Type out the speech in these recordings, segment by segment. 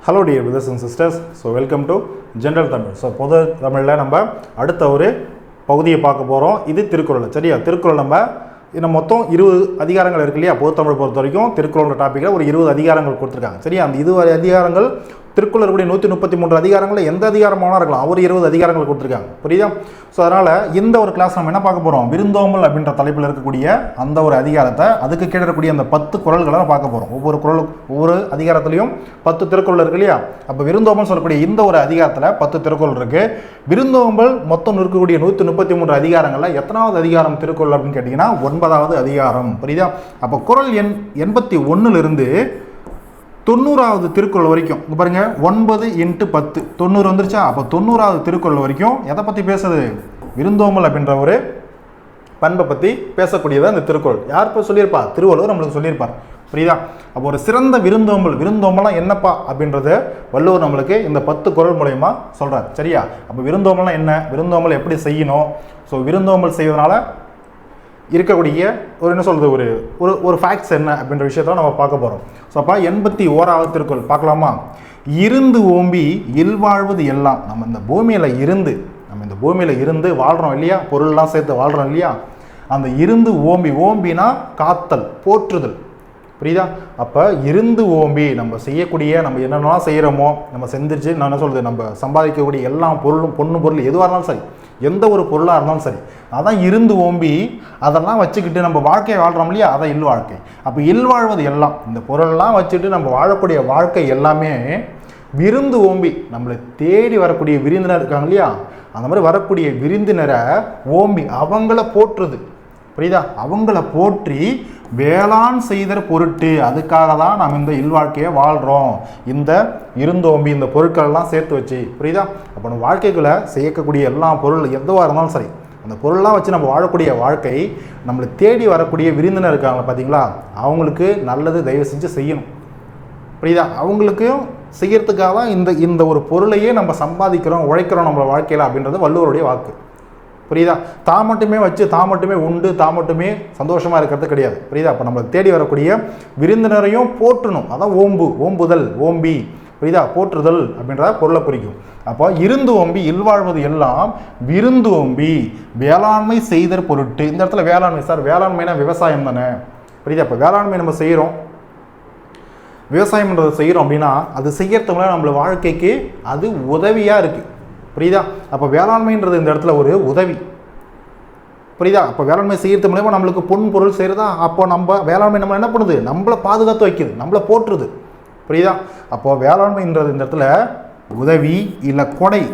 Hello dear brothers and sisters. So welcome to General Tamil. So பொது தமிழில் நம்ம அடுத்த ஒரு பகுதியை பார்க்க போகிறோம். இது திருக்குறள். சரியா, திருக்குறள் நம்ம இன்னும் மொத்தம் 20 அதிகாரங்கள் இருக்கு இல்லையா? பொது தமிழ் பொறுத்த வரைக்கும் திருக்குறளோட டாப்பிக்கில் ஒரு 20 அதிகாரங்கள் கொடுத்துருக்காங்க. சரியா, அந்த 20 அதிகாரங்கள் திருக்குறளுடைய 133 அதிகாரங்களில் எந்த அதிகாரமான இருக்கலாம், ஒரு 20 அதிகாரங்கள் கொடுத்துருக்காங்க. புரியுதா? ஸோ அதனால் இந்த ஒரு கிளாஸ் நம்ம என்ன பார்க்க போகிறோம், விருந்தோம்பல் அப்படின்ற தலைப்பில் இருக்கக்கூடிய அந்த ஒரு அதிகாரத்தை, அதுக்கு கீழே இருக்கக்கூடிய அந்த 10 குறள்களை பார்க்க போகிறோம். ஒவ்வொரு அதிகாரத்துலையும் 10 திருக்குறள் இருக்கு இல்லையா? அப்போ விருந்தோம்பல் சொல்லக்கூடிய இந்த ஒரு அதிகாரத்தில் 10 திருக்குறள் இருக்குது. விருந்தோம்பல் மொத்தம் இருக்கக்கூடிய 133 அதிகாரங்களில் எத்தனாவது அதிகாரம் திருக்குறள் அப்படின்னு கேட்டிங்கன்னா 9வது அதிகாரம். புரியுதா? அப்போ குறள் எண் 81லிருந்து 90வது திருக்குறள் வரைக்கும் பாருங்க, 9 × 10 90 வந்துருச்சா? அப்போ 90வது திருக்குறள் வரைக்கும் எதை பற்றி பேசுது, விருந்தோம்பல் அப்படின்ற ஒரு பண்பை பற்றி பேசக்கூடியது அந்த திருக்குறள். யார் இப்போ சொல்லியிருப்பா? திருவள்ளுவர் நம்மளுக்கு சொல்லியிருப்பார். புரியுதா? அப்போ ஒரு சிறந்த விருந்தோம்பல்லாம் என்னப்பா அப்படின்றத வள்ளுவர் நம்மளுக்கு இந்த 10 குறள் மூலயமா சொல்கிறார். சரியா? அப்போ விருந்தோம்பல்லாம் என்ன, விருந்தோம்பல் எப்படி செய்யணும், ஸோ விருந்தோம்பல் செய்வதனால இருக்கக்கூடிய ஒரு என்ன சொல்கிறது ஒரு ஃபேக்ட்ஸ் என்ன அப்படின்ற விஷயத்த நம்ம பார்க்க போகிறோம். ஸோ அப்போ 81வது திருக்குறள் பார்க்கலாமா? இருந்து ஓம்பி இல்வாழ்வது எல்லாம். நம்ம இந்த பூமியில் இருந்து வாழ்கிறோம் இல்லையா, பொருள்லாம் சேர்த்து வாழ்கிறோம் இல்லையா, அந்த இருந்து ஓம்பினா காத்தல், போற்றுதல். புரியுதா? அப்போ இருந்து ஓம்பி நம்ம செய்யக்கூடிய, நம்ம என்னென்னலாம் செய்கிறோமோ, நம்ம செஞ்சிருச்சு நான் என்ன சொல்கிறது, நம்ம சம்பாதிக்கக்கூடிய எல்லா பொருளும், பொருள் எதுவாக இருந்தாலும் சரி, எந்த ஒரு பொருளாக இருந்தாலும் சரி, அதான் இருந்து ஓம்பி அதெல்லாம் வச்சுக்கிட்டு நம்ம வாழ்க்கையை வாழ்கிறோம் இல்லையா, அதான் இல்வாழ்க்கை. அப்போ இல்வாழ்வது எல்லாம், இந்த பொருளெல்லாம் வச்சுட்டு நம்ம வாழக்கூடிய வாழ்க்கை எல்லாமே விருந்து ஓம்பி நம்மளை தேடி வரக்கூடிய விருந்தினர் இருக்காங்க இல்லையா, அந்த மாதிரி வரக்கூடிய விருந்தினரை ஓம்பி அவங்கள போற்றுது. புரியுதா? அவங்கள போற்றி வேளாண் செய்தர் பொருட்டு, அதுக்காக தான் நம்ம இந்த இல்வாழ்க்கையை வாழ்கிறோம், இந்த இருந்தோம்பி இந்த பொருட்களெல்லாம் சேர்த்து வச்சு. புரியுதா? அப்போ நம்ம வாழ்க்கைக்குள்ளே செய்யக்கூடிய எல்லா பொருள் எதுவாக இருந்தாலும் சரி, அந்த பொருளெலாம் வச்சு நம்ம வாழக்கூடிய வாழ்க்கை, நம்மளை தேடி வரக்கூடிய விருந்தினர் இருக்காங்களா பார்த்தீங்களா, அவங்களுக்கு நல்லது தயவு செஞ்சு செய்யணும். புரியுதா? அவங்களுக்கு செய்யறதுக்காக தான் இந்த ஒரு பொருளையே நம்ம சம்பாதிக்கிறோம், உழைக்கிறோம் நம்ம வாழ்க்கையில் அப்படின்றது வள்ளுவருடைய வாக்கு. புரியுதா? தான் மட்டுமே வச்சு, தான் மட்டுமே உண்டு, தான் மட்டுமே சந்தோஷமாக இருக்கிறது கிடையாது. புரியுதா? அப்போ நம்மளை தேடி வரக்கூடிய விருந்தினரையும் போற்றணும், அதான் ஓம்புதல், ஓம்பி. புரியுதா? போற்றுதல் அப்படின்ற பொருளை குறிக்கும். அப்போ இருந்து ஓம்பி இல்வாழ்வது எல்லாம் விருந்து ஓம்பி வேளாண்மை செய்தர் பொருட்டு. இந்த இடத்துல வேளாண்மை, சார் வேளாண்மைனா விவசாயம் தானே? புரியுதா? அப்போ வேளாண்மை நம்ம செய்கிறோம், விவசாயம்ன்றதை செய்கிறோம் அப்படின்னா அது செய்யறதுனால நம்மள வாழ்க்கைக்கு அது உதவியாக இருக்குது. புரியுதா? அப்போ வேளாண்மைன்றது இந்த இடத்துல ஒரு உதவி. புரியுதா? அப்போ வேளாண்மை செய்கிறது மூலமா நம்மளுக்கு பொருள் செய்கிறதா, அப்போ நம்ம வேளாண்மை நம்ம என்ன பண்ணுது, நம்மளை பாதுகாத்து வைக்குது, நம்மளை போற்றுது. புரியுதா? அப்போது வேளாண்மைன்றது இந்த இடத்துல உதவி இல்லை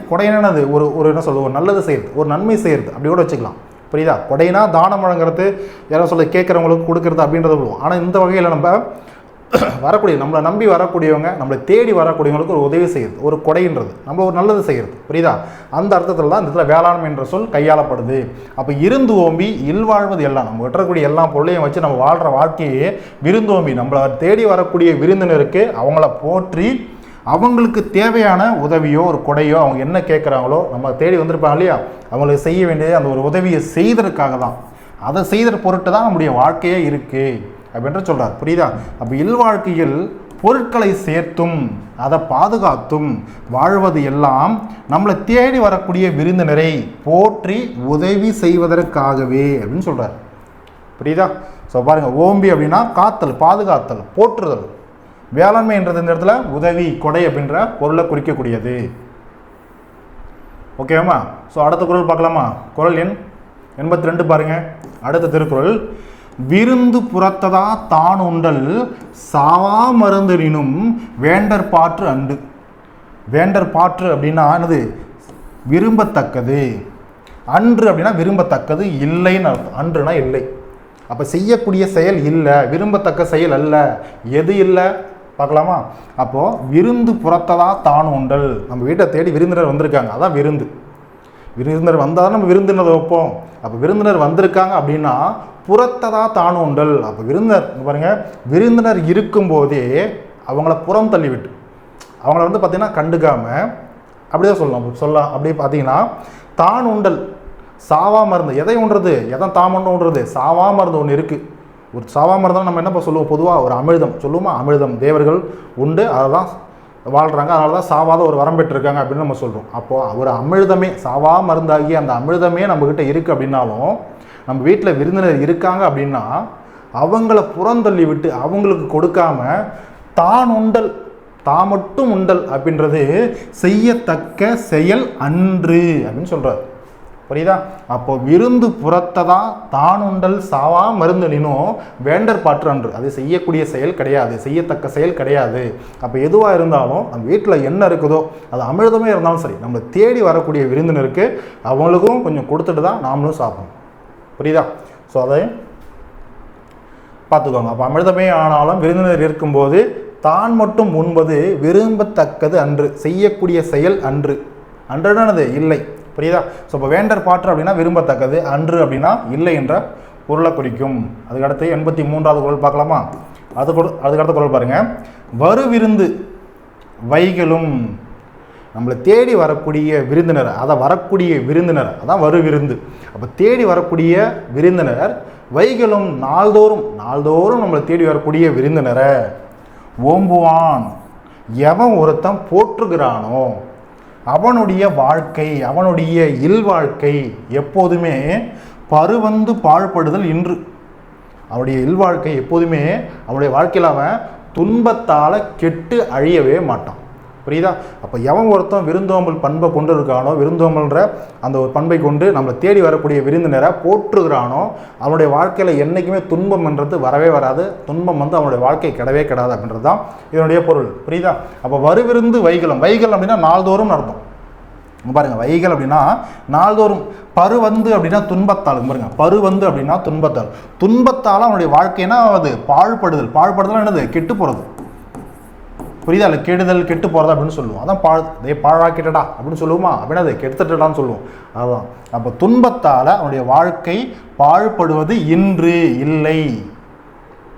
கொடை என்னது, ஒரு என்ன சொல்லுது, ஒரு நல்லது செய்கிறது, ஒரு நன்மை செய்கிறது, அப்படி கூட வச்சுக்கலாம். புரியுதா? கொடைனா தானம் வழங்குறது, யாரும் சொல்ல கேட்குறவங்களுக்கு கொடுக்குறது அப்படின்றத விடுவோம். ஆனால் இந்த வகையில் நம்ம நம்மளை நம்பி வரக்கூடியவங்க, நம்மளை தேடி வரக்கூடியவங்களுக்கு ஒரு உதவி செய்யுது, ஒரு கொடைன்றது நம்ம ஒரு நல்லது செய்கிறது. புரியுதா? அந்த அர்த்தத்தில் தான் இந்த இடத்துல வேளாண்மை என்ற சொல் கையாளப்படுது. அப்போ இருந்து ஓம்பி இல்வாழ்வது எல்லாம், நம்ம வெட்டக்கூடிய எல்லா பொருளையும் வச்சு நம்ம வாழ்கிற வாழ்க்கையே விருந்தோம்பி, நம்மளை தேடி வரக்கூடிய விருந்தினருக்கு அவங்கள போற்றி அவங்களுக்கு தேவையான உதவியோ ஒரு கொடையோ, அவங்க என்ன கேட்குறாங்களோ, நம்ம தேடி வந்திருப்பாங்க இல்லையா, அவங்களுக்கு செய்ய வேண்டிய அந்த ஒரு உதவியை செய்ததற்காக தான், அதை செய்கிற பொருட்டு தான் நம்முடைய வாழ்க்கையே இருக்குது அப்படின்ற சொல்கிறார். புரியுதா? அப்போ இல்வாழ்க்கையில் பொருட்களை சேர்த்தும் அதை பாதுகாத்தும் வாழ்வது எல்லாம் நம்மளை தேடி வரக்கூடிய விருந்தினரை போற்றி உதவி செய்வதற்காகவே அப்படின்னு சொல்கிறார். புரியுதா? ஸோ பாருங்கள், ஓம்பி அப்படின்னா காத்தல், பாதுகாத்தல், போற்றுதல். வேளாண்மைன்றது இந்த இடத்துல உதவி, கொடை அப்படின்ற பொருளை குறிக்கக்கூடியது. ஓகேவாம்மா? ஸோ அடுத்த குறள் பார்க்கலாமா? குறள் எண் 82 பாருங்க. அடுத்த திருக்குறள், விருந்து புறத்ததா தான் உண்டல் சாவா மருந்தனினும் வேண்டற் பாற்று அண்டு. வேண்டற் பாற்று அப்படின்னா என்னது, விரும்பத்தக்கது. அன்று அப்படின்னா விரும்பத்தக்கது, இல்லைன்னு அர்த்தம். அன்றுனா இல்லை. அப்போ செய்யக்கூடிய செயல் இல்லை, விரும்பத்தக்க செயல் அல்ல. எது இல்லை பார்க்கலாமா? அப்போது விருந்து புறத்ததா தான் உண்டல், நம்ம வீட்டை தேடி விருந்தினர் வந்திருக்காங்க, அதான் விருந்து. விருந்தினர் வந்தால் நம்ம விருந்தினர் வைப்போம். அப்போ விருந்தினர் வந்திருக்காங்க அப்படின்னா புறத்ததா தான் உண்டல். அப்போ விருந்தினர் பாருங்கள், விருந்தினர் இருக்கும்போதே அவங்கள புறம் தள்ளிவிட்டு, அவங்கள பார்த்திங்கன்னா கண்டுக்காமல் அப்படிதான் சொல்லலாம். அப்படி பார்த்தீங்கன்னா தான் உண்டல், சாவா மருந்து, எதை உண்றது, எதை தாமன்னு உண்றது, சாவா மருந்து ஒன்று இருக்குது. ஒரு சாவா மருந்தால் நம்ம என்ன சொல்லுவோம், பொதுவாக ஒரு அமிர்தம் சொல்லுவோமா, அமிர்தம் தேவர்கள் உண்டு, அதை தான் வாழ்கிறாங்க, அதனால தான் சாவாத ஒரு வரம் பெற்றிருக்காங்க அப்படின்னு நம்ம சொல்கிறோம். அப்போது ஒரு அமிர்தமே, சாவா மருந்தாகி அந்த அமிர்தமே நம்மக்கிட்ட இருக்குது அப்படின்னாலும், நம்ம வீட்டில் விருந்தினர் இருக்காங்க அப்படின்னா அவங்கள புறந்தள்ளி விட்டு அவங்களுக்கு கொடுக்காம தான் உண்டல், தான் மட்டும் உண்டல் அப்படின்றது செய்யத்தக்க செயல் அன்று அப்படின்னு சொல்கிறார். புரியுதா? அப்போ விருந்து புறத்தை தான் உண்டல் சாவா மருந்து நினும் வேண்டர் பாற்று அன்று. அது செய்யக்கூடிய செயல் கிடையாது, செய்யத்தக்க செயல் கிடையாது. அப்போ எதுவாக இருந்தாலும் நம்ம வீட்டில் என்ன இருக்குதோ அது அமிர்தமே இருந்தாலும் சரி, நம்மளை தேடி வரக்கூடிய விருந்தினருக்கு அவங்களுக்கும் கொஞ்சம் கொடுத்துட்டு தான் நாமளும் சாப்பிடணும். புரியுதா? ஸோ அதை பார்த்துக்கோங்க. அப்போ அமிர்தமே ஆனாலும் விருந்தினர் இருக்கும்போது தான் மட்டும் உண்பது விரும்பத்தக்கது அன்று, செய்யக்கூடிய செயல் அன்று. அன்றுடானது இல்லை. புரியுதா? ஸோ இப்போ வேண்டர் பாற்று அப்படின்னா விரும்பத்தக்கது, அன்று அப்படின்னா இல்லை என்ற பொருளை குறிக்கும். அதுக்கடுத்து 83வது குறள் பார்க்கலாமா? அதுக்கடுத்த குறள் பாருங்கள். வரு விருந்து வைகளும், நம்மளை தேடி வரக்கூடிய விருந்தினர், வரக்கூடிய விருந்தினர் அதான் வரு விருந்து. அப்போ தேடி வரக்கூடிய விருந்தினர் வைகளும், நாள்தோறும் நம்மளை தேடி வரக்கூடிய விருந்தினரை ஓம்புவான் எவன் ஒருத்தன் போற்றுகிறானோ அவனுடைய வாழ்க்கை, அவனுடைய இல்வாழ்க்கை எப்போதுமே பருவந்து பாழ்படுதல் இன்று. அவனுடைய இல்வாழ்க்கை எப்போதுமே அவனுடைய வாழ்க்கையில் அவன் துன்பத்தால் கெட்டு அழியவே மாட்டான். புரியுதா? அப்போ எவன் ஒருத்தன் விருந்தோம்பல் பண்பை கொண்டு இருக்கானோ, விருந்தோம்பல்ன்ற அந்த ஒரு பண்பை கொண்டு நம்மளை தேடி வரக்கூடிய விருந்தினரை போற்றுகிறானோ அவனுடைய வாழ்க்கையில் என்றைக்குமே துன்பம் என்றது வரவே வராது. துன்பம் அவனுடைய வாழ்க்கை கிடவே கிடாது அப்படின்றது தான் இதனுடைய பொருள். புரியுதா? அப்போ வருவிருந்து வைகலம், வைகல் அப்படின்னா நாள்தோறும் அர்த்தம். பாருங்க, வைகல் அப்படின்னா நாள்தோறும். பருவந்து அப்படின்னா துன்பத்தால். பாருங்க, பருவந்து அப்படின்னா துன்பத்தால். துன்பத்தால் அவனுடைய வாழ்க்கைனா அது பாழ்படுதல். பாழ்படுதல் என்னது? கெட்டு போகிறது. புரியுதா? இல்லை கெடுதல், கெட்டு போகிறது அப்படின்னு சொல்லுவோம். அதான் பாழாக்கிட்டடா அப்படின்னு சொல்லுவோமா? அப்படின்னா அது கெடுத்துட்டடான்னு சொல்லுவோம். அதுதான். அப்போ துன்பத்தால் அவனுடைய வாழ்க்கை பாழ்படுவது இன்று இல்லை.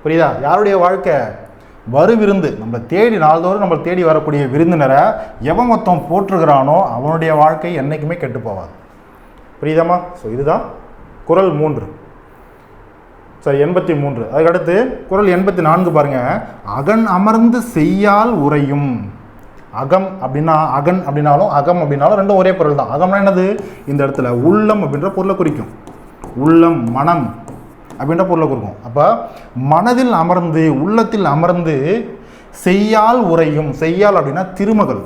புரியுதா? யாருடைய வாழ்க்கை? வரு விருந்து, நம்மளை தேடி நாள்தோறும் நம்மளை தேடி வரக்கூடிய விருந்தினரை எவன் மொத்தம் போற்றுகிறானோ அவனுடைய வாழ்க்கை என்றைக்குமே கெட்டு போவாது. புரியுதாம்மா? ஸோ இதுதான் குறள் 3. சரி, 83. அதுக்கடுத்து குறள் 84 பாருங்க. அகன் அமர்ந்து செய்யால் உரையும். அகம் அப்படின்னா, அகன் அப்படின்னாலும் அகம் அப்படின்னாலும் ரெண்டும் ஒரே பொருள் தான். அகம்னா என்னது? இந்த இடத்துல உள்ளம் அப்படின்ற பொருளை குறிக்கும். உள்ளம், மனம் அப்படின்ற பொருளை குறிக்கும். அப்போ மனதில் அமர்ந்து, உள்ளத்தில் அமர்ந்து செய்யால் உரையும். செய்யால் அப்படின்னா திருமகள்.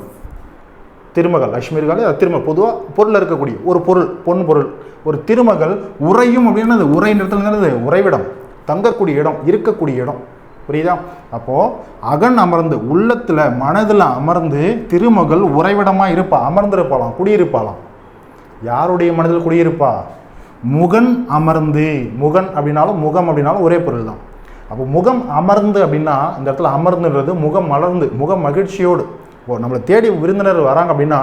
திருமகள் லட்சுமிகள், திருமகள் பொதுவாக பொருள் இருக்கக்கூடிய ஒரு பொருள், பொன் பொருள். ஒரு திருமகள் உரையும் அப்படின்னா உரை இடத்துல என்னது? உறைவிடம், தங்கக்கூடிய இடம், இருக்கக்கூடிய இடம். புரியுதா? அப்போது அகன் அமர்ந்து, உள்ளத்தில் மனதில் அமர்ந்து திருமகள் உறைவிடமாக இருப்பா, அமர்ந்திருப்பாளாம், குடியிருப்பாளாம். யாருடைய மனதில் குடியிருப்பா? முகன் அமர்ந்து. முகன் அப்படின்னாலும் முகம் அப்படின்னாலும் ஒரே பொருள் தான். அப்போ முகம் அமர்ந்து அப்படின்னா இந்த இடத்துல அமர்ந்துன்றது முகம் மலர்ந்து, முக மகிழ்ச்சியோடு. இப்போ நம்மளை தேடி விருந்தினர் வராங்க அப்படின்னா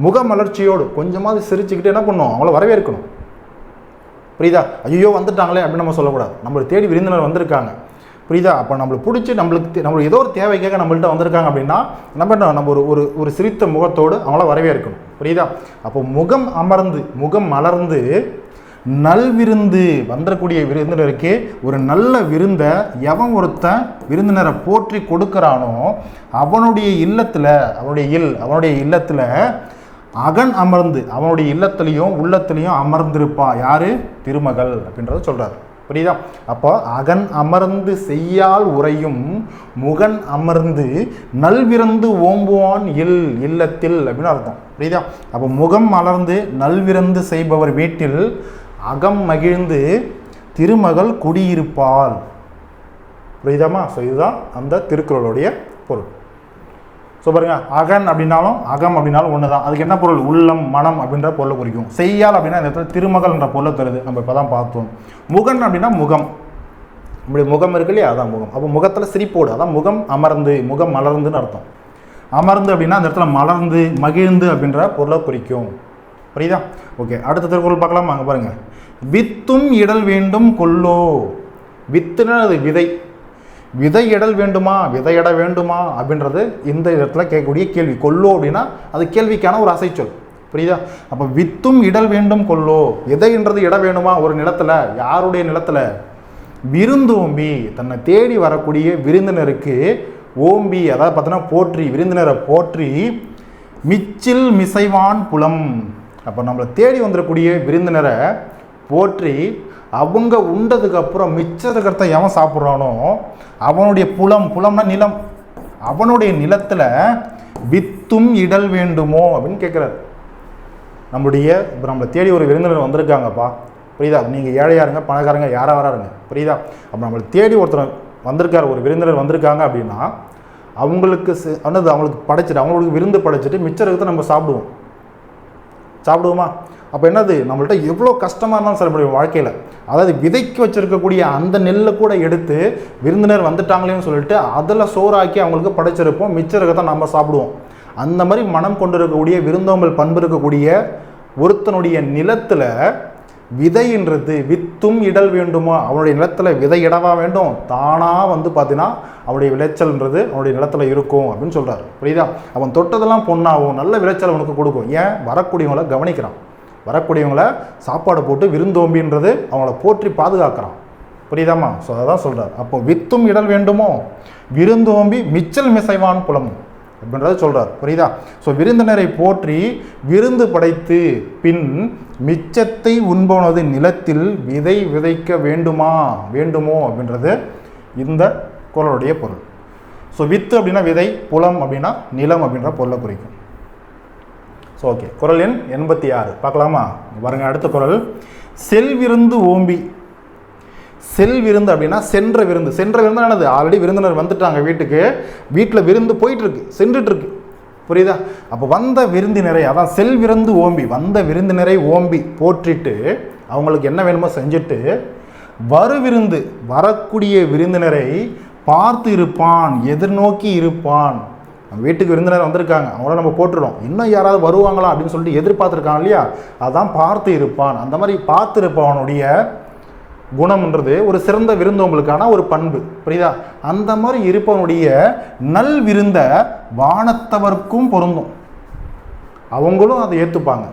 முக மலர்ச்சியோடு கொஞ்சமாவது சிரிச்சுக்கிட்டு என்ன பண்ணணும்? அவங்கள வரவேற்கணும். புரியுதா? ஐயோ வந்துட்டாங்களே அப்படின்னு நம்ம சொல்லக்கூடாது. நம்மளை தேடி விருந்தினர் வந்திருக்காங்க. புரியுதா? அப்போ நம்மளுக்கு பிடிச்சி நம்மளுக்கு ஏதோ ஒரு தேவைக்காக நம்மள்கிட்ட வந்திருக்காங்க அப்படின்னா நம்ம ஒரு சிரித்த முகத்தோடு அவங்கள வரவேற்கணும். புரியுதா? அப்போ முகம் அமர்ந்து, முகம் மலர்ந்து நல்விருந்து வந்திருக்கூடிய விருந்தினருக்கு ஒரு நல்ல விருந்தை எவன் ஒருத்தன் விருந்தினரை போற்றி கொடுக்குறானோ அவனுடைய இல்லத்தில், அவனுடைய இல்லத்தில் அகன் அமர்ந்து, அவனுடைய இல்லத்திலையும் உள்ளத்திலையும் அமர்ந்திருப்பா. யாரு? திருமகள் அப்படின்றத சொல்றாரு. புரியுதா? அப்போ அகன் அமர்ந்து செய்யால் உரையும் முகன் அமர்ந்து நல்விருந்து ஓம்புவான் இல்லத்தில் அப்படின்னு அர்த்தம். புரியுதா? அப்போ முகம் மலர்ந்து நல்விருந்து செய்பவர் வீட்டில் அகம் மகிழ்ந்து திருமகள் குடியிருப்பாள். புரியுதாமா? ஸோ இதுதான் அந்த திருக்குறளுடைய பொருள். ஸோ பாருங்க, அகன் அப்படின்னாலும் அகம் அப்படின்னாலும் ஒன்று தான். அதுக்கு என்ன பொருள்? உள்ளம், மனம் அப்படின்ற பொருளை குறிக்கும். செய்யால் அப்படின்னா இந்த இடத்துல திருமகள் என்ற பொருளை தருது. நம்ம இப்போ தான் பார்த்தோம். முகன் அப்படின்னா முகம், நம்முடைய முகம் இருக்கு இல்லையா, அதான் முகம். அப்போ முகத்தில் சிரிப்போடு, அதான் முகம் அமர்ந்து, முகம் மலர்ந்துன்னு அர்த்தம். அமர்ந்து அப்படின்னா அந்த இடத்துல மலர்ந்து மகிழ்ந்து அப்படின்ற பொருளை குறிக்கும். புரியுதா? ஓகே, அடுத்த திருக்குறள் பார்க்கலாமா? அங்கே பாருங்கள். வித்தும் இடல் வேண்டும் கொல்லோ. வித்துனா அது விதை. விதை இடல் வேண்டுமா, விதையிட வேண்டுமா அப்படின்றது இந்த இடத்துல கேட்கக்கூடிய கேள்வி. கொல்லோ அப்படின்னா அது கேள்விக்கான ஒரு அசைச்சொல். புரியுதா? அப்போ வித்தும் இடல் வேண்டும் கொல்லோ. விதைன்றது இட வேணுமா ஒரு நிலத்தில். யாருடைய நிலத்தில்? விருந்தோம்பி, தன்னை தேடி வரக்கூடிய விருந்தினருக்கு ஓம்பி, அதாவது பார்த்தோன்னா போற்றி, விருந்தினரை போற்றி மிச்சில் மிசைவான் புலம். அப்போ நம்மளை தேடி வந்துடக்கூடிய விருந்தினரை போற்றி அவங்க உண்டதுக்கப்புறம் மிச்சத்துக்கிறத எவன் சாப்பிட்றானோ அவனுடைய புலம்னா நிலம், அவனுடைய நிலத்தில் வித்தும் இடல் வேண்டுமோ அப்படின்னு கேட்குறாரு. இப்போ நம்மளை தேடி ஒரு விருந்தினர் வந்திருக்காங்கப்பா, புரியுதா? நீங்கள் ஏழையாக இருங்க, பணக்காரங்க யாராக வராருங்க, புரியுதா? அப்போ நம்மளை தேடி ஒருத்தர் வந்திருக்கார், ஒரு விருந்தினர் வந்திருக்காங்க அப்படின்னா அவங்களுக்கு அவங்களுக்கு படைச்சிட்டு, அவங்களுக்கு விருந்து படைச்சிட்டு மிச்சம் இருக்கிறத நம்ம சாப்பிடுவோமா? அப்போ என்னது, நம்மள்ட்ட எவ்வளோ கஷ்டமாக இருந்தாலும் சில முடியும் வாழ்க்கையில், அதாவது விதைக்கு வச்சுருக்கக்கூடிய அந்த நெல்லை கூட எடுத்து விருந்தினர் வந்துட்டாங்களேன்னு சொல்லிட்டு அதில் சோறாக்கி அவங்களுக்கு படைச்சிருப்போம், மிச்சம் இருக்கிறத நம்ம சாப்பிடுவோம். அந்த மாதிரி மனம் கொண்டு இருக்கக்கூடிய விருந்தோம்பல் பண்பு இருக்கக்கூடிய ஒருத்தனுடைய நிலத்தில் விதைன்றது வித்தும் இடல் வேண்டுமோ, அவனுடைய நிலத்தில் விதை இடவா வேண்டும், தானாக பார்த்தீங்கன்னா அவனுடைய விளைச்சல்ன்றது அவனுடைய நிலத்தில் இருக்கும் அப்படின்னு சொல்கிறார். புரியுதா? அவன் தொட்டதெல்லாம் பொண்ணாகும், நல்ல விளைச்சல் அவனுக்கு கொடுக்கும். ஏன்? வரக்கூடியவங்களை கவனிக்கிறான், வரக்கூடியவங்களை சாப்பாடு போட்டு விருந்தோம்பின்றது அவங்கள போற்றி பாதுகாக்கிறான். புரியுதாம்மா? ஸோ அதான் சொல்கிறார். அப்போ வித்தும் இடல் வேண்டுமோ விருந்தோம்பி மிச்சல் மிசைவான் புலம் அப்படின்றத சொல்கிறார். புரியுதா? ஸோ விருந்தினரை போற்றி விருந்து படைத்து பின் மிச்சத்தை உண்பவனது நிலத்தில் விதை விதைக்க வேண்டுமோ அப்படின்றது இந்த குறளுடைய பொருள். ஸோ வித்து அப்படின்னா விதை, புலம் அப்படின்னா நிலம் அப்படின்ற பொருளை குறிக்கும். ஸோ ஓகே, குறள் எண் 86 பார்க்கலாமா? பாருங்க, அடுத்த குறள் செல்விருந்து ஓம்பி. செல்விருந்து அப்படின்னா சென்ற விருந்து. சென்ற விருந்து என்னது? ஆல்ரெடி விருந்தினர் வந்துட்டாங்க வீட்டில் விருந்து போயிட்டுருக்கு, சென்றுட்டுருக்கு. புரியுதா? அப்போ வந்த விருந்தினரை, அதான் செல்விருந்து ஓம்பி, வந்த விருந்தினரை ஓம்பி போற்றிட்டு அவங்களுக்கு என்ன வேணுமோ செஞ்சுட்டு விருந்து வரக்கூடிய விருந்தினரை பார்த்து இருப்பான், எதிர்நோக்கி இருப்பான். நம்ம வீட்டுக்கு விருந்தினர் வந்திருக்காங்க, அவங்கள நம்ம போட்டுறோம், இன்னும் யாராவது வருவாங்களா அப்படின்னு சொல்லிட்டு எதிர்பார்த்துருக்காங்க இல்லையா, அதான் பார்த்து இருப்பான். அந்த மாதிரி பார்த்து இருப்பவனுடைய குணம்ன்றது ஒரு சிறந்த விருந்தோம்பலுக்கான ஒரு பண்பு. புரியுதா? அந்த மாதிரி இருப்பவனுடைய நல் விருந்த வானத்தவர்க்கும் பொருந்தும், அவங்களும் அதை ஏற்றுப்பாங்க.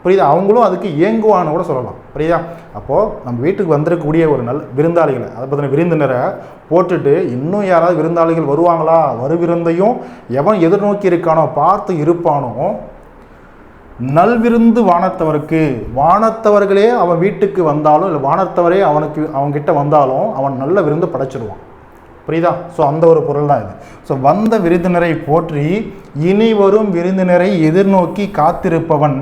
புரியுதா? அவங்களும் அதுக்கு ஏங்குவான்னு கூட சொல்லலாம். புரியுதா? அப்போது நம்ம வீட்டுக்கு வந்திருக்கக்கூடிய ஒரு நல்ல விருந்தாளிகளை, அதை பற்றின விருந்தினரை போட்டுட்டு இன்னும் யாராவது விருந்தாளிகள் வருவாங்களா, விருந்தையும் எவன் எதிர்நோக்கி இருக்கானோ பார்த்து இருப்பானோ நல்விருந்து வானத்தவருக்கு, வானத்தவர்களே அவன் வீட்டுக்கு வந்தாலும் இல்லை வானத்தவரே அவன்கிட்ட வந்தாலும் அவன் நல்ல விருந்து படைச்சிடுவான். புரியுதா? ஸோ அந்த ஒரு பொருள் தான் இது. ஸோ வந்த விருந்தினரை போற்றி இனி வரும் விருந்தினரை எதிர்நோக்கி காத்திருப்பவன்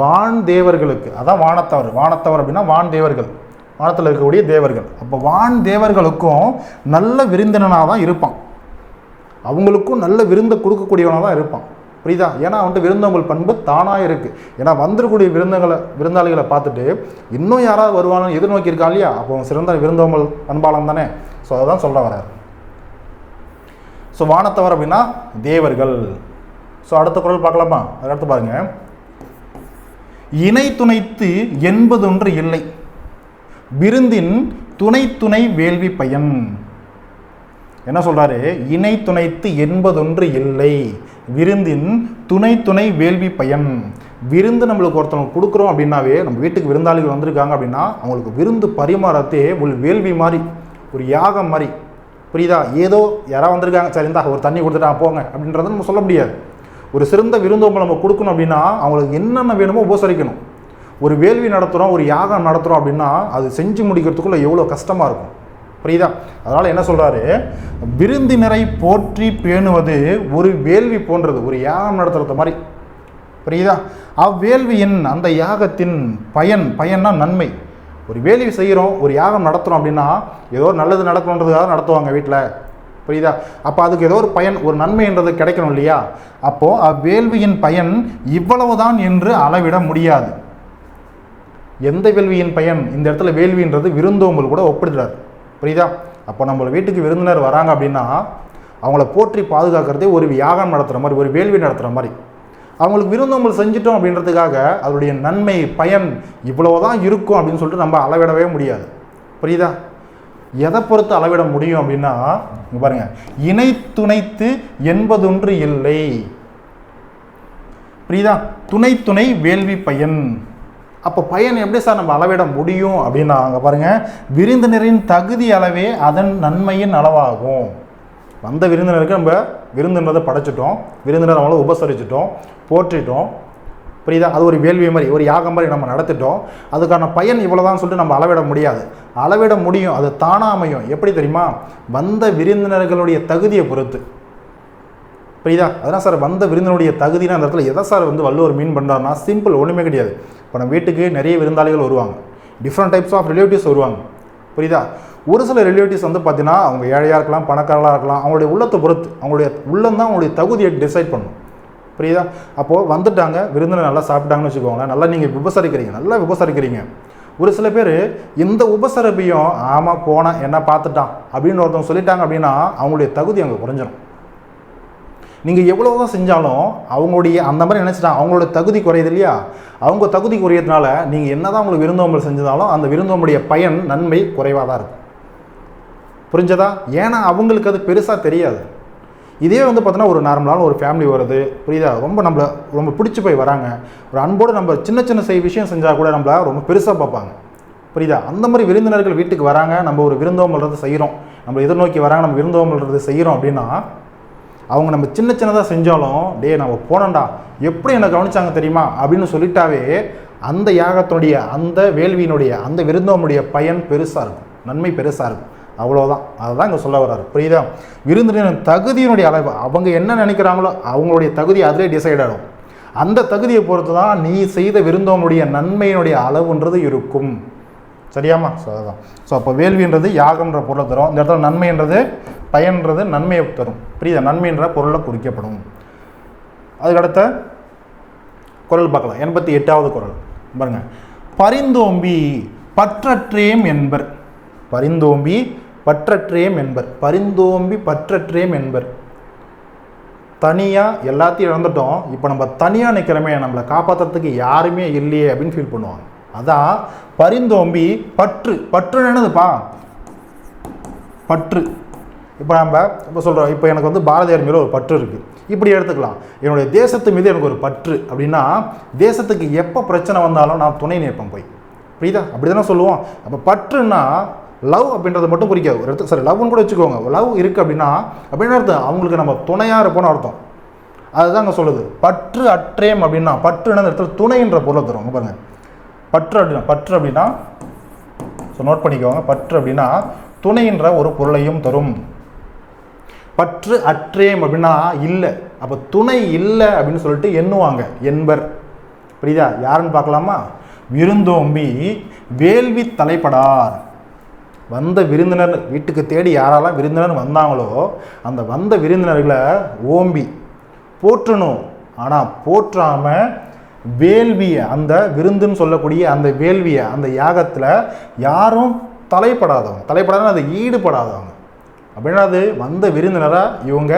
வான் தேவர்களுக்கு, அதான் வானத்தவர் அப்படின்னா வான் தேவர்கள், வானத்தில் இருக்கக்கூடிய தேவர்கள். அப்போ வான் தேவர்களுக்கும் நல்ல விருந்தினனாக தான் இருப்பான், அவங்களுக்கும் நல்ல விருந்தை கொடுக்கக்கூடியவனாக தான் இருப்பான். புரியுதா? ஏன்னா அவன்கிட்ட விருந்தோம்பல் பண்பு தானாக இருக்குது. ஏன்னா வந்திருக்கக்கூடிய விருந்தாளிகளை பார்த்துட்டு இன்னும் யாராவது வருவானு எதிர்நோக்கி இருக்கான் இல்லையா, அப்போ சிறந்த விருந்தோம்பல் பண்பாளன் தானே. ஸோ அதான் சொல்ல வர்றார். ஸோ வானத்தவர் அப்படின்னா தேவர்கள். ஸோ அடுத்த குறள் பார்க்கலாமா? அடுத்து பாருங்க, இணை துணைத்து என்பதொன்று இல்லை விருந்தின் துணை வேள்வி பயன். என்ன சொல்றாரு? இணை துணைத்து என்பதொன்று இல்லை விருந்தின் துணை வேள்வி பயன். விருந்து நம்மளுக்கு ஒருத்தவங்க கொடுக்குறோம் அப்படின்னாவே, நம்ம வீட்டுக்கு விருந்தாளிகள் வந்திருக்காங்க அப்படின்னா அவங்களுக்கு விருந்து பரிமாறத்தே ஒரு வேள்வி மாதிரி, ஒரு யாகம் மாதிரி. புரியுதா? ஏதோ யாராவது வந்திருக்காங்க, சரி இந்தா ஒரு தண்ணி கொடுத்துட்டாங்க போங்க அப்படின்றத நம்ம சொல்ல முடியாது. ஒரு சிறந்த விருந்தோம்பல் நம்ம கொடுக்கணும் அப்படின்னா அவங்களுக்கு என்னென்ன வேணுமோ உபசரிக்கணும். ஒரு வேள்வி நடத்துகிறோம், ஒரு யாகம் நடத்துகிறோம் அப்படின்னா அது செஞ்சு முடிக்கிறதுக்குள்ள எவ்வளோ கஷ்டமாக இருக்கும். புரியுதா? அதனால் என்ன சொல்கிறாரு? விருந்தினரை போற்றி பேணுவது ஒரு வேள்வி போன்றது, ஒரு யாகம் நடத்துறது மாதிரி. புரியுதா? அவ்வேள்வியின் அந்த யாகத்தின் பயன்னா நன்மை. ஒரு வேள்வி செய்கிறோம், ஒரு யாகம் நடத்துகிறோம் அப்படின்னா ஏதோ நல்லது நடக்கணுன்றதுக்காக நடத்துவாங்க வீட்டில். புரியுதா? அப்போ அதுக்கு ஏதோ ஒரு பயன், ஒரு நன்மைன்றது கிடைக்கணும் இல்லையா? அப்போது அவ்வேள்வியின் பயன் இவ்வளவுதான் என்று அளவிட முடியாது. எந்த வேள்வியின் பயன்? இந்த இடத்துல வேள்வின்றது விருந்தோம்பல் கூட ஒப்பிடுறாரு. புரியுதா? அப்போ நம்ம வீட்டுக்கு விருந்தினர் வராங்க அப்படின்னா அவங்கள போற்றி பாதுகாக்கிறதே ஒரு யாகம் நடத்துகிற மாதிரி, ஒரு வேள்வி நடத்துகிற மாதிரி. அவங்களுக்கு விருந்தோம்பல் செஞ்சிட்டோம் அப்படின்றதுக்காக அதோடைய நன்மை பயன் இவ்வளவுதான் இருக்கும் அப்படின்னு சொல்லிட்டு நம்ம அளவிடவே முடியாது. புரியுதா? எதை பொறுத்து அளவிட முடியும் அப்படின்னா பாருங்க, இணை துணைத்து என்பதொன்று இல்லை. புரியுதா? துணை வேள்வி பயன். அப்போ பயன் எப்படி சார் நம்ம அளவிட முடியும் அப்படின்னா அங்கே பாருங்க, விருந்தினரின் தகுதி அளவே அதன் நன்மையின் அளவாகும். வந்த விருந்தினருக்கு நம்ம விருந்தினரை படைச்சிட்டோம், விருந்தினர் அவங்கள உபசரிச்சிட்டோம், போற்றிட்டோம். புரியுதா? அது ஒரு வேள்வி மாதிரி, ஒரு யாகம் மாதிரி நம்ம நடத்திட்டோம். அதுக்கான பயன் இவ்வளோதான் சொல்லிட்டு நம்ம அளவிட முடியாது. அளவிட முடியும், அது தானாக அமையும். எப்படி தெரியுமா? வந்த விருந்தினர்களுடைய தகுதியை பொறுத்து. புரியுதா? அதான் சார் வந்த விருந்தினுடைய தகுதினா அந்த இடத்துல எதை சார் வள்ளுவர் மீன் பண்ணுறாருன்னா, சிம்பிள், ஒன்றுமே கிடையாது. இப்போ நம்ம வீட்டுக்கு நிறைய விருந்தாளிகள் வருவாங்க, டிஃப்ரெண்ட் டைப்ஸ் ஆஃப் ரிலேட்டிவ்ஸ் வருவாங்க. புரியுதா? ஒரு சில ரிலேட்டிவ்ஸ் பார்த்தீங்கன்னா அவங்க ஏழையாக இருக்கலாம், பணக்காரலாக இருக்கலாம். அவங்களுடைய உள்ளத்தை பொறுத்து, அவங்களுடைய உள்ளம் தான் அவங்களுடைய தகுதியை டிசைட் பண்ணும். புரியுதா? அப்போது வந்துட்டாங்க, விருந்தினர் நல்லா சாப்பிட்டாங்கன்னு வச்சுக்கோங்களேன், நல்லா நீங்கள் விபசரிக்கிறீங்க, நல்லா விபசரிக்கிறீங்க. ஒரு சில பேர் இந்த உபசரிப்பையும் ஆமாம் போனால் என்ன பார்த்துட்டான் அப்படின்னு ஒருத்தவங்க சொல்லிட்டாங்க அப்படின்னா அவங்களுடைய தகுதி அங்கே குறைஞ்சிடும். நீங்கள் எவ்வளோ தான் செஞ்சாலும் அவங்களுடைய அந்த மாதிரி நினச்சிட்டாங்க, அவங்களோட தகுதி குறையுது இல்லையா? அவங்க தகுதி குறையிறதுனால நீங்கள் என்ன தான் உங்களுக்கு விருந்தோம்பல் செஞ்சதாலும் அந்த விருந்தோம்பலுடைய பயன், நன்மை குறைவாக தான் இருக்கும். புரிஞ்சதா? ஏன்னா அவங்களுக்கு அது பெருசாக தெரியாது. இதே பார்த்தீங்கன்னா ஒரு நார்மலான ஒரு ஃபேமிலி வருது, புரியுதா? நம்மளை ரொம்ப பிடிச்சி போய் வராங்க, ஒரு அன்போடு நம்ம சின்ன சின்ன விஷயம் செஞ்சால் கூட நம்மளை ரொம்ப பெருசாக பார்ப்பாங்க. புரியுதா? அந்த மாதிரி விருந்தினர்கள் வீட்டுக்கு வராங்க, நம்ம ஒரு விருந்தோம்பல்றது செய்கிறோம், நம்ம எதிர்நோக்கி வராங்க, நம்ம விருந்தோம்பல்றது செய்கிறோம் அப்படின்னா அவங்க நம்ம சின்ன சின்னதாக செஞ்சாலும் டே நம்ம போனோண்டா எப்படி என்னை கவனிச்சாங்க தெரியுமா அப்படின்னு சொல்லிட்டாவே அந்த யாகத்தினுடைய, அந்த வேள்வியினுடைய, அந்த விருந்தோம்பலுடைய பயன் பெருசாக இருக்கும், நன்மை பெருசாக இருக்கும். அவ்வளோதான், அதுதான் இங்கே சொல்ல வர்றாரு. புரியுதா? விருந்தினர் தகுதியினுடைய அளவு, அவங்க என்ன நினைக்கிறாங்களோ அவங்களுடைய தகுதி அதிலே டிசைட் ஆகும். அந்த தகுதியை பொறுத்து தான் நீ செய்த விருந்தோம்பலுடைய நன்மையினுடைய அளவுன்றது இருக்கும். சரியாமா? ஸோ அதுதான். ஸோ அப்போ வேள்வின்றது யாகம்ன்ற பொருளை தரும். இந்த இடத்துல நன்மைன்றது, பயன்றது நன்மையை தரும். புரியுதா? நன்மைன்ற பொருளை குறிக்கப்படும். அதுக்கடுத்த குறள் பார்க்கலாம். 88வது குறள் பாருங்க. பரிந்தோம்பி பற்றற்றேம் என்பர். பரிந்தோம்பி பற்றற்றேம் என்பர். பரிந்தோம்பி பற்றற்றேம் என்பர். தனியாக எல்லாத்தையும் இழந்துட்டோம், இப்போ நம்ம தனியாக நிற்கிறோமே, நம்மளை காப்பாற்றுறதுக்கு யாருமே இல்லையே அப்படின்னு ஃபீல் பண்ணுவாங்க. அதான் பரிந்தோம்பி பற்று. பற்று என்னதுப்பா? பற்று. இப்போ நம்ம இப்போ சொல்கிறோம், இப்போ எனக்கு பாரதியார் மீது ஒரு பற்று இருக்குது, இப்படி எடுத்துக்கலாம். என்னுடைய தேசத்து மீது எனக்கு ஒரு பற்று அப்படின்னா, தேசத்துக்கு எப்போ பிரச்சனை வந்தாலும் நான் துணை நிற்பேன் போய். புரியுதா? அப்படி தானே சொல்லுவோம். அப்போ பற்றுன்னா லவ் அப்படின்றத மட்டும் குறிக்காது. ஒரு இடத்துக்கு சரி லவ்னு கூட வச்சுக்கோங்க, லவ் இருக்குது அப்படின்னா அப்படின்னு அர்த்தம் அவங்களுக்கு நம்ம துணையாக இருப்போம்னு அர்த்தம். அதுதான் அங்கே சொல்லுது. பற்று அற்றேம் அப்படின்னா, பற்றுன்னா அந்த இடத்துல துணைன்ற பொருளை தரும். பாருங்கள், பற்று அப்படின்னா, பற்று அப்படின்னா நோட் பண்ணிக்கோங்க, பற்று அப்படின்னா துணைன்ற ஒரு பொருளையும் தரும். பற்று அற்றேம் அப்படின்னா இல்லை, அப்போ துணை இல்லை அப்படின்னு சொல்லிட்டு எண்ணுவாங்க என்பர். புரியுதா? யாருன்னு பார்க்கலாமா? விருந்தோம்பி வேள்வி தலைப்படார். வந்த விருந்தினர் வீட்டுக்கு தேடி யாரெல்லாம் விருந்தினர் வந்தாங்களோ அந்த வந்த விருந்தினர்களை ஓம்பி போற்றணும். ஆனால் போற்றாமல் வேள்வியை, அந்த விருந்துன்னு சொல்லக்கூடிய அந்த வேள்வியை, அந்த யாகத்தில் யாரும் தலைப்படாதவங்க, தலைப்படாத அதை ஈடுபடாதவங்க அப்படின்னா அது வந்த விருந்தினராக இவங்க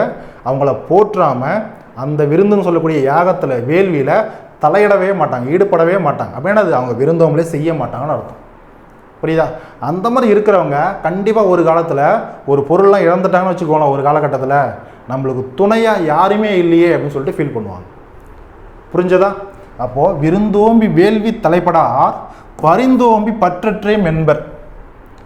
அவங்கள போற்றாமல் அந்த விருந்துன்னு சொல்லக்கூடிய யாகத்தில், வேள்வியில் தலையிடவே மாட்டாங்க, ஈடுபடவே மாட்டாங்க. அப்படின்னா அது அவங்க விருந்தவங்களே செய்ய மாட்டாங்கன்னு அர்த்தம். புரியுதா? அந்த மாதிரி இருக்கிறவங்க கண்டிப்பாக ஒரு காலத்தில் ஒரு பொருள்லாம் இழந்துட்டாங்கன்னு வச்சுக்கோங்களேன், ஒரு காலகட்டத்தில் நம்மளுக்கு துணையாக யாருமே இல்லையே அப்படின்னு சொல்லிட்டு ஃபீல் பண்ணுவாங்க. புரிஞ்சதா? அப்போது விருந்தோம்பி வேள்வி தலைப்படார் பரிந்தோம்பி பற்றற்றேம் என்பர்.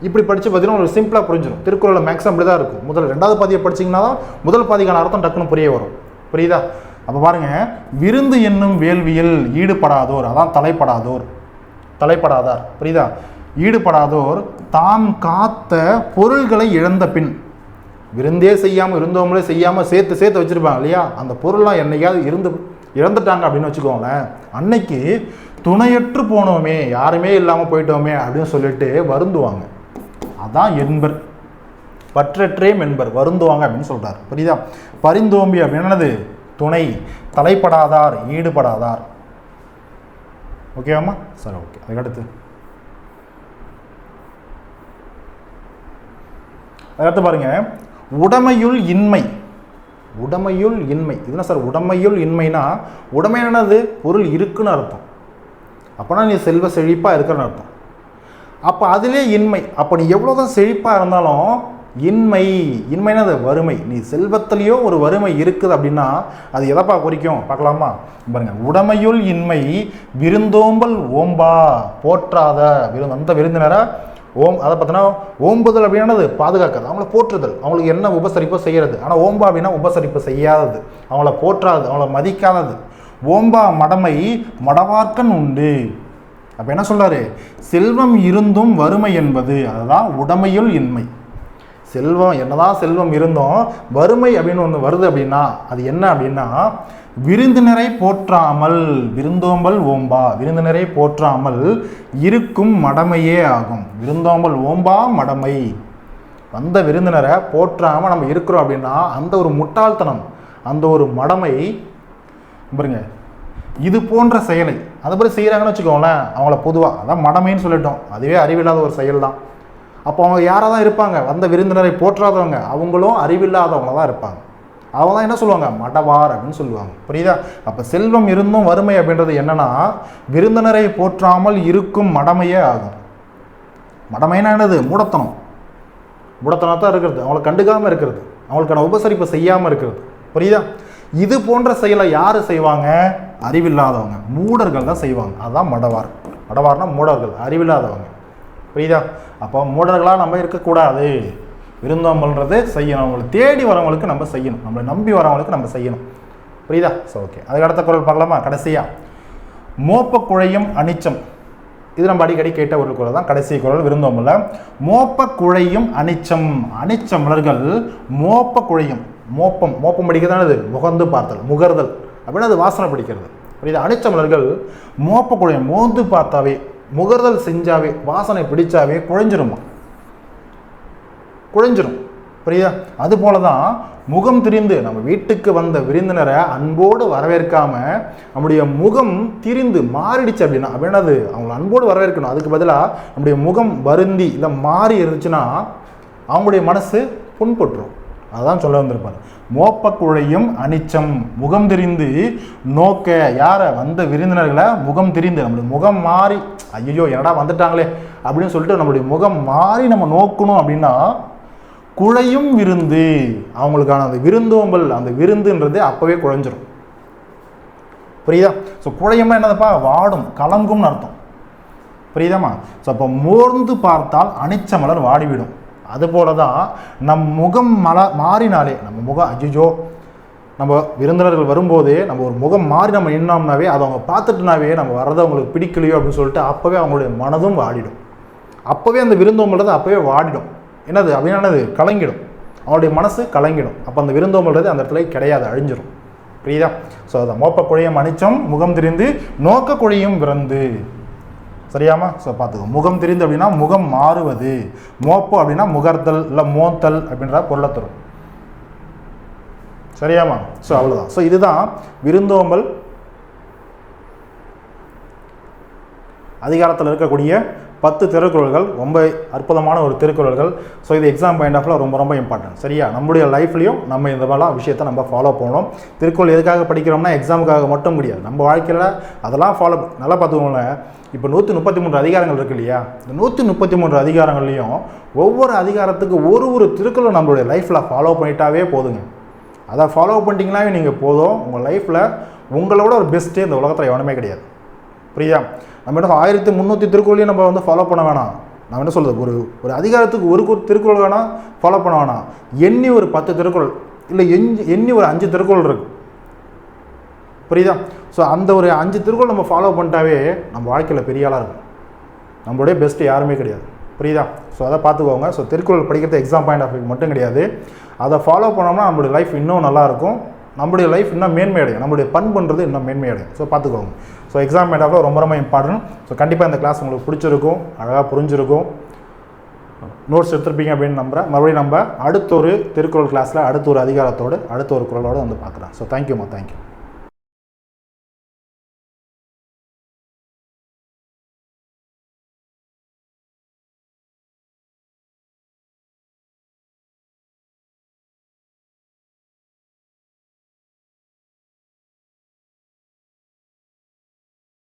இப்படி படித்து பார்த்தீங்கன்னா ஒரு சிம்பிளாக புரிஞ்சிடும். திருக்குறளில் மேக்ஸிமம் அப்படி தான் இருக்கும். ரெண்டாவது பாதியை படிச்சிங்கன்னா தான் முதல் பாதிக்கான அர்த்தம் டக்குன்னு புரிய வரும். புரியுதா? அப்போ பாருங்கள், விருந்து என்னும் வேள்வியில் ஈடுபடாதோர், அதான் தலைப்படாதோர், தலைப்படாதார். புரியுதா? ஈடுபடாதோர் தாம் காத்த பொருள்களை இழந்த பின், விருந்தே செய்யாமல் விருந்தோம்பலே செய்யாமல் சேர்த்து வச்சுருப்பாங்க இல்லையா, அந்த பொருள்லாம் என்னைக்காவது இழந்துட்டாங்க அப்படின்னு வச்சுக்கோங்களேன், அன்னைக்கு துணையற்று போனோமே, யாருமே இல்லாமல் போயிட்டோமே அப்படின்னு சொல்லிட்டு வருந்துவாங்க. அதான் என்பர். பற்றற்றேம் என்பர், வருந்துவாங்க அப்படின்னு சொல்கிறார். புரியுதா? பரிந்தோம்பி அப்படின்னது துணை, தலைப்படாதார், ஈடுபடாதார். ஓகேவாம்மா? சரி, ஓகே. அதுக்கடுத்து பாருங்க, உடைமையுள் இன்மை. உடைமையுள் இன்மை இதுனா சார், உடைமையுள் இன்மைனா உடைமை என்னது? பொருள் இருக்குன்னு அர்த்தம். அப்போனா நீ செல்வ செழிப்பாக இருக்கிறன்னு அர்த்தம். அப்போ அதிலே இன்மை. அப்போ நீ எவ்வளோதான் செழிப்பாக இருந்தாலும் இன்மை, இன்மைனா அது வறுமை. நீ செல்வத்திலேயோ ஒரு வறுமை இருக்குது அப்படின்னா அது எதப்பா குறிக்கும் பார்க்கலாமா? பாருங்க, உடைமையுள் இன்மை விருந்தோம்பல் ஓம்பா போற்றாத, அந்த விருந்தினரை அதை பார்த்தோன்னா ஓம்புதல் அப்படின்னாது பாதுகாக்கிறது, அவங்கள போற்றுதல், அவங்களுக்கு என்ன உபசரிப்போ செய்கிறது. ஆனால் ஓம்பா அப்படின்னா உபசரிப்பு செய்யாதது, அவங்கள போற்றாதது, அவங்கள மதிக்காதது. ஓம்பா மடமை மடவார்க்கன் உண்டு. அப்போ என்ன சொல்கிறாரு, செல்வம் இருந்தும் வறுமை என்பது அதுதான் உடைமையுள் இன்மை. செல்வம் என்னதான் செல்வம் இருந்தும் வறுமை அப்படின்னு ஒன்று வருது அப்படின்னா அது என்ன அப்படின்னா, விருந்தினரை போற்றாமல், விருந்தோம்பல் ஓம்பா, விருந்தினரை போற்றாமல் இருக்கும் மடமையே ஆகும். விருந்தோம்பல் ஓம்பா மடமை, வந்த விருந்தினரை போற்றாமல் நம்ம இருக்கிறோம் அப்படின்னா அந்த ஒரு முட்டாள்தனம், அந்த ஒரு மடமை பாருங்க. இது போன்ற செயலை அதை மாதிரி செய்கிறாங்கன்னு வச்சுக்கோங்களேன், அவங்கள பொதுவாக அதான் மடமைன்னு சொல்லிட்டோம், அதுவே அறிவில்லாத ஒரு செயல் தான். அப்போ அவங்க யாராக தான் இருப்பாங்க, வந்த விருந்தினரை போற்றாதவங்க, அவங்களும் அறிவில்லாதவங்க தான் இருப்பாங்க. அவங்க தான் என்ன சொல்லுவாங்க, மடவார் அப்படின்னு சொல்லுவாங்க. புரியுதா? அப்போ செல்வம் இருந்தும் வறுமை அப்படின்றது என்னன்னா, விருந்தினரை போற்றாமல் இருக்கும் மடமையே ஆகும். மடமைனா என்னது, மூடத்தனம். மூடத்தனத்தான் இருக்கிறது, அவங்களை கண்டுக்காமல் இருக்கிறது, அவங்களுக்கான உபசரிப்பை செய்யாமல் இருக்கிறது. புரியுதா? இது போன்ற செயலை யார் செய்வாங்க, அறிவில்லாதவங்க, மூடர்கள் தான் செய்வாங்க. அதுதான் மடவார். மடவார்னா மூடர்கள், அறிவில்லாதவங்க. புரியுதா? அப்போ மூடர்களாக நம்ம இருக்கக்கூடாது. விருந்தோம்பல்ன்றது செய்யணும், அவங்களை தேடி வரவங்களுக்கு நம்ம செய்யணும், நம்மளை நம்பி வரவங்களுக்கு நம்ம செய்யணும். புரியுதா? ஸோ ஓகே, அதுக்கு அடுத்த குறள் பார்க்கலாமா? கடைசியாக மோப்ப குழையும் அனிச்சம், இது நம்ம அடிக்கடி கேட்ட ஒரு குறள் தான், கடைசி குறள் விருந்தோம்பல்ல. மோப்ப குழையும் அனிச்சம், அனிச்ச மலர்கள் மோப்ப குழையும், மோப்பம், மோப்பம் படிக்கிறதானது முகந்து பார்த்தல், முகர்தல் அப்படின்னா அது வாசனை பிடிக்கிறது. புரியுதா? அனிச்ச மலர்கள் மோப்ப குழையும், மோந்து பார்த்தாவே, முகர்தல் செஞ்சாவே, வாசனை பிடிச்சாவே குழைஞ்சிருமா, குழைஞ்சிரும். புரியுதா? அது போல தான் முகம் திரிந்து, நம்ம வீட்டுக்கு வந்த விருந்தினரை அன்போடு வரவேற்காம நம்முடைய முகம் திரிந்து மாறிடுச்சு அப்படின்னா, அது அவங்களை அன்போடு வரவேற்கணும், அதுக்கு பதிலாக நம்முடைய முகம் வருந்தி இல்லை மாறி இருந்துச்சுன்னா அவங்களுடைய மனசு புண்பட்டுரும். அதுதான் சொல்ல வந்திருப்பார். மோப்ப குழையும் அனிச்சம், முகம் திரிந்து நோக்க, யாரை, வந்த விருந்தினர்களை முகம் திரிந்து, நம்மளுடைய முகம் மாறி, ஐயோ என்னடா வந்துட்டாங்களே அப்படின்னு சொல்லிட்டு நம்மளுடைய முகம் மாறி நம்ம நோக்கணும் அப்படின்னா குழையும் விருந்து, அவங்களுக்கான அந்த விருந்தோம்பல், அந்த விருந்துன்றது அப்பவே குழைஞ்சிரும். புரியுதா? ஸோ குழையம்னா என்னதுப்பா, வாடும், கலங்கும்னு அர்த்தம். புரியுதாமா? ஸோ அப்போ மோர்ந்து பார்த்தால் அனிச்ச மலர் வாடிவிடும். அதுபோல தான் நம் முகம் மாறினாலே, நம்ம முகம் அஜிஜோ, நம்ம விருந்தினர்கள் வரும்போதே நம்ம ஒரு முகம் மாறி நம்ம நின்னோம்னாவே, அதை அவங்க பார்த்துட்டுனாவே நம்ம வர்றதை அவங்களுக்கு பிடிக்கலையோ அப்படின்னு சொல்லிட்டு அப்போவே அவங்களுடைய மனதும் வாடிடும். அப்போவே அந்த விருந்தோம்பல்றது அப்போவே வாடிடும். என்னது அப்படின்னானது கலங்கிடும், அவங்களுடைய மனசு கலங்கிடும். அப்போ அந்த விருந்தோம்பல்றது அந்த இடத்துல கிடையாது, அழிஞ்சிடும். புரியுதா? ஸோ அதை மோப்ப குழையும் அனிச்சம், முகம் திரிந்து நோக்க குழையும் விருந்து. சரியாமா? ஸோ பார்த்துக்கோ, முகம் திரிந்து அப்படின்னா முகம் மாறுவது, மோப்பு அப்படின்னா முகர்தல் இல்லை மோத்தல் அப்படின்ற பொருளை தரும். சரியாமா? ஸோ அவ்வளோதான். ஸோ இதுதான் விருந்தோம்பல் அதிகாரத்தில் இருக்கக்கூடிய 10 திருக்குறள்கள், ரொம்ப அற்புதமான ஒரு திருக்குறள்கள். ஸோ இது எக்ஸாம் பாயிண்ட் ஆஃப்ல ரொம்ப ரொம்ப இம்பார்ட்டன்ட். சரியா? நம்முடைய லைஃப்லையும் நம்ம இந்த மாதிரிலாம் விஷயத்தை நம்ம ஃபாலோ பண்ணணும். திருக்குறள் எதுக்காக படிக்கிறோம்னா எக்ஸாமுக்காக மட்டும் முடியாது, நம்ம வாழ்க்கையில் அதெல்லாம் ஃபாலோ நல்லா பார்த்துக்கோங்களேன். இப்போ 133 அதிகாரங்கள் இருக்கு இல்லையா, இந்த 133 அதிகாரங்கள்லையும் ஒவ்வொரு அதிகாரத்துக்கு ஒரு திருக்குறள் நம்மளுடைய லைஃப்பில் ஃபாலோ பண்ணிட்டாவே போதுங்க. அதை ஃபாலோ பண்ணிட்டீங்கன்னாவே நீங்கள் போதும், உங்கள் லைஃப்பில் உங்களோட ஒரு பெஸ்ட்டு இந்த உலகத்தில் எவனுமே கிடையாது. புரியுதா? நம்ம என்ன 1300 திருக்குறளையும் நம்ம ஃபாலோ பண்ண வேணாம். நம்ம என்ன சொல்கிறது, ஒரு அதிகாரத்துக்கு ஒரு திருக்குறள் வேணால் ஃபாலோ பண்ண வேணாம், எண்ணி ஒரு 10 திருக்குறள் இல்லை எண்ணி ஒரு 5 திருக்குறள் இருக்கு. புரியுதா? ஸோ அந்த ஒரு 5 திருக்குறள் நம்ம ஃபாலோ பண்ணிட்டாவே நம்ம வாழ்க்கையில் பெரிய ஆளாக இருக்கும். நம்மளுடைய பெஸ்ட்டு யாருமே கிடையாது. புரியுதா? ஸோ அதை பார்த்துக்கோங்க. ஸோ திருக்குறள் படிக்கிறது எக்ஸாம் பாயிண்ட் ஆஃப் வியூ மட்டும் கிடையாது, அதை ஃபாலோ பண்ணோம்னா நம்மளுடைய லைஃப் இன்னும் நல்லாயிருக்கும், நம்முடைய லைஃப் இன்னும் மேன்மையடையும், நம்மளுடைய பண்புன்றது இன்னும் மேன்மையடையும். ஸோ பார்த்துக்கோங்க. ஸோ எக்ஸாம் பாயிண்ட் ஆஃப் ரொம்ப ரொம்ப இம்பார்ட்டன்ட். ஸோ கண்டிப்பாக இந்த கிளாஸ் உங்களுக்கு பிடிச்சிருக்கும், அழகாக புரிஞ்சிருக்கும், நோட்ஸ் எடுத்துருப்பீங்க அப்படின்னு நம்புகிறேன். மறுபடியும் நம்ம அடுத்த ஒரு திருக்குறள் கிளாஸில் அடுத்த ஒரு அதிகாரத்தோடு அடுத்த ஒரு குறளோடு பார்க்குறேன். ஸோ தேங்க்யூம்மா, தேங்க்யூ.